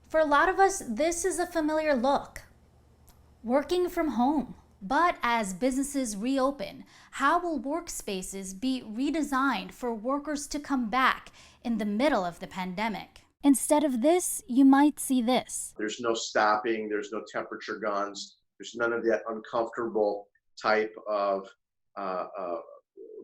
For a lot of us, this is a familiar look. Working from home. But as businesses reopen, how will workspaces be redesigned for workers to come back in the middle of the pandemic? Instead of this, you might see this. There's no stopping, there's no temperature guns, there's none of that uncomfortable type of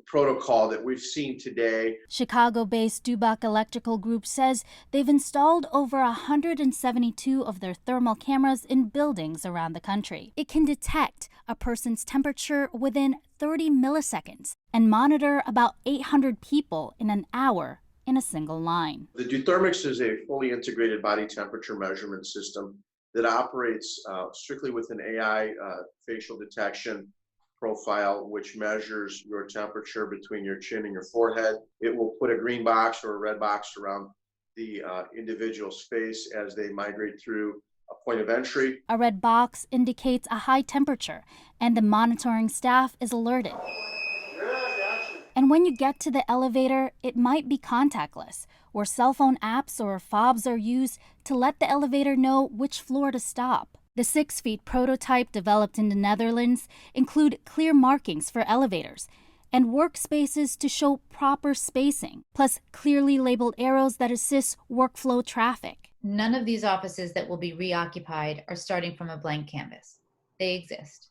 protocol that we've seen today. Chicago-based Dubach Electrical Group says they've installed over 172 of their thermal cameras in buildings around the country. It can detect a person's temperature within 30 milliseconds and monitor about 800 people in an hour in a single line. The Deuthermix is a fully integrated body temperature measurement system that operates strictly with an AI facial detection profile, which measures your temperature between your chin and your forehead. It will put a green box or a red box around the individual's face as they migrate through a point of entry. A red box indicates a high temperature, and the monitoring staff is alerted. And when you get to the elevator, it might be contactless, where cell phone apps or fobs are used to let the elevator know which floor to stop. The 6-feet prototype developed in the Netherlands include clear markings for elevators and workspaces to show proper spacing, plus clearly labeled arrows that assist workflow traffic. None of these offices that will be reoccupied are starting from a blank canvas. They exist.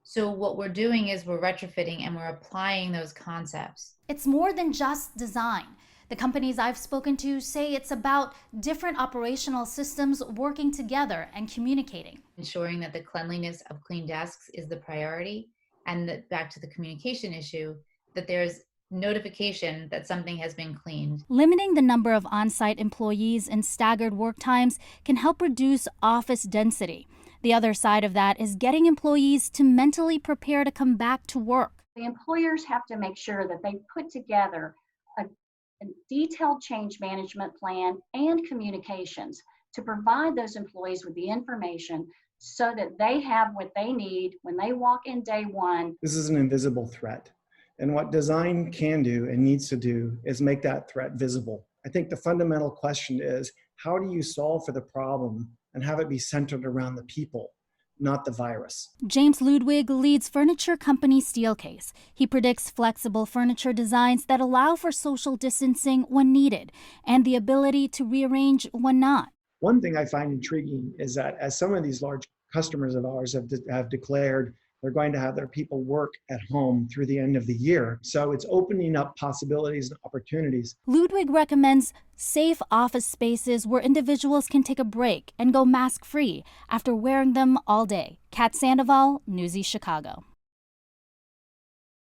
So what we're doing is we're retrofitting and we're applying those concepts. It's more than just design. The companies I've spoken to say it's about different operational systems working together and communicating. Ensuring that the cleanliness of clean desks is the priority, and that back to the communication issue, that there's notification that something has been cleaned. Limiting the number of on-site employees and staggered work times can help reduce office density. The other side of that is getting employees to mentally prepare to come back to work. The employers have to make sure that they put together a detailed change management plan and communications to provide those employees with the information so that they have what they need when they walk in day one. This is an invisible threat. And what design can do and needs to do is make that threat visible. I think the fundamental question is, how do you solve for the problem and have it be centered around the people, not the virus? James Ludwig leads furniture company Steelcase. He predicts flexible furniture designs that allow for social distancing when needed and the ability to rearrange when not. One thing I find intriguing is that as some of these large customers of ours have declared they're going to have their people work at home through the end of the year. So it's opening up possibilities and opportunities. Ludwig recommends safe office spaces where individuals can take a break and go mask-free after wearing them all day. Kat Sandoval, Newsy Chicago.